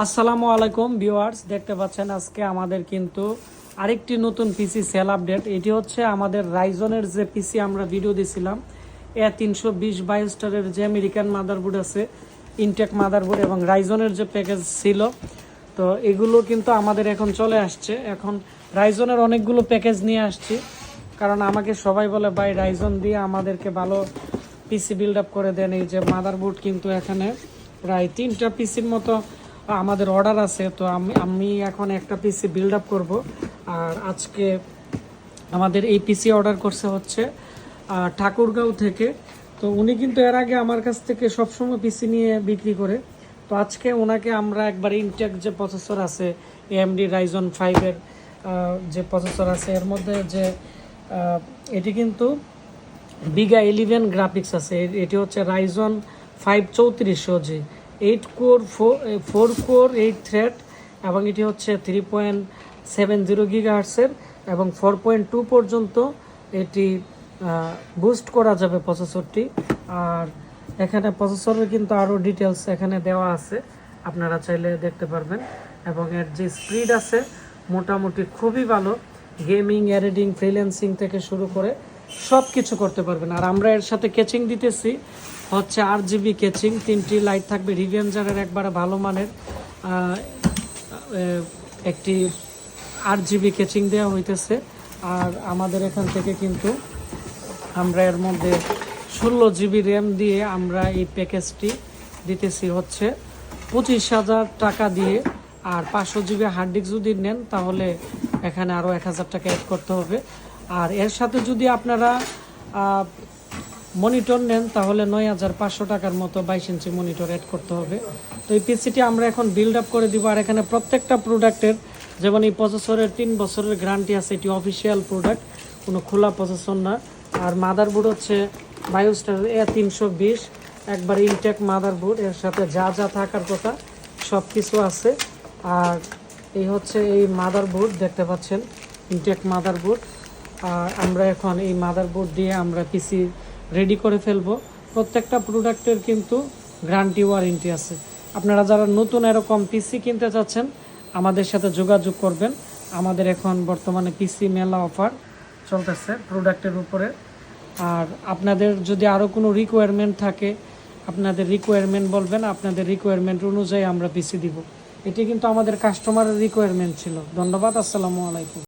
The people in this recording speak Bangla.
আসসালামু আলাইকুম ভিউয়ার্স, দেখতে পাচ্ছেন আজকে আমাদের কিন্তু আরেকটি নতুন পিসি সেল আপডেট। এটি হচ্ছে আমাদের রাইজনের যে পিসি আমরা ভিডিও দিয়েছিলাম, A320 বায়োস্টারের যে আমেরিকান মাদারবোর্ড আছে, ইনটেক মাদারবোর্ড এবং রাইজনের যে প্যাকেজ ছিল, তো এগুলো কিন্তু আমাদের এখন চলে আসছে। এখন রাইজনের অনেকগুলো প্যাকেজ নিয়ে আসছি, কারণ আমাকে সবাই বলে ভাই রাইজন দিয়ে আমাদেরকে ভালো পিসি বিল্ড আপ করে দেন। এই যে মাদারবোর্ড কিন্তু এখানে প্রায় 3টা পিসির মতো আমাদের অর্ডার আছে। তো আমি এখন একটা পিসি বিল্ড আপ করবো। আর আজকে আমাদের এই পিসি অর্ডার করছে হচ্ছে ঠাকুরগাঁও থেকে। তো উনি কিন্তু এর আগে আমার কাছ থেকে সবসময় পিসি নিয়ে বিক্রি করে। তো আজকে ওনাকে আমরা একবার ইনটেক যে প্রসেসর আছে, এএমডি রাইজন 5-এর যে প্রসেসর আছে, এর মধ্যে যে এটি কিন্তু বিগা 11 গ্রাফিক্স আছে। এটি হচ্ছে রাইজন 5 3400G, 4 কোর 8 থ্রেড, এবং এটি হচ্ছে 3.70 গিগাহার্টসের এবং 4.2 পর্যন্ত এটি বুস্ট করা যাবে প্রসেসরটি। আর এখানে প্রসেসরের কিন্তু আরও ডিটেলস এখানে দেওয়া আছে, আপনারা চাইলে দেখতে পারবেন। এবং এর যে স্পিড আছে মোটামুটি খুবই ভালো, গেমিং, এডিটিং, ফ্রিল্যান্সিং থেকে শুরু করে সব কিছু করতে পারবেন। আর আমরা এর সাথে কেচিং দিতেছি হচ্ছে RGB কেচিং, 3টি লাইট থাকবে রিভেঞ্জারের একবারে ভালো মানের একটি RGB কেচিং দেওয়া হইতেছে। আর আমাদের এখান থেকে কিন্তু আমরা এর মধ্যে 16GB র্যাম দিয়ে আমরা এই প্যাকেজটি দিতেছি হচ্ছে 25,000 টাকা দিয়ে। আর 500GB হার্ড ডিস্ক যদি নেন তাহলে এখানে আরও 1,000 টাকা অ্যাড করতে হবে। আর এর সাথে যদি আপনারা মনিটর নেন তাহলে 9,500 টাকার মতো 22 ইঞ্চি মনিটর অ্যাড করতে হবে। তো এই পিসিটি আমরা এখন বিল্ড আপ করে দিব। আর এখানে প্রত্যেকটা প্রোডাক্টের, যেমন এই প্রসেসরের 3 বছরের গ্যারান্টি আছে, এটি অফিসিয়াল প্রোডাক্ট, কোনো খোলা প্রসেসর না। আর মাদারবোর্ড হচ্ছে বায়োস্টার A320, একবার ইনটেক মাদারবোর্ড, এর সাথে যা যা থাকার কথা সব কিছু আছে। আর এই হচ্ছে এই মাদারবোর্ড, দেখতে পাচ্ছেন ইনটেক মাদারবোর্ড। আর আমরা এখন এই মাদারবোর্ড দিয়ে আমরা পিসি রেডি করে ফেলবো। প্রত্যেকটা প্রোডাক্টের কিন্তু গ্যারান্টি ওয়ারেন্টি আছে। আপনারা যারা নতুন এরকম পিসি কিনতে চাচ্ছেন আমাদের সাথে যোগাযোগ করবেন। আমাদের এখন বর্তমানে পিসি মেলা অফার চলতেছে প্রোডাক্টের উপরে। আর আপনাদের যদি আরও কোনো রিকোয়ারমেন্ট থাকে, আপনাদের রিকোয়ারমেন্ট বলবেন, আপনাদের রিকোয়ারমেন্ট অনুযায়ী আমরা পিসি দিব। এটি কিন্তু আমাদের কাস্টমারের রিকোয়ারমেন্ট ছিল। ধন্যবাদ, আসসালামু আলাইকুম।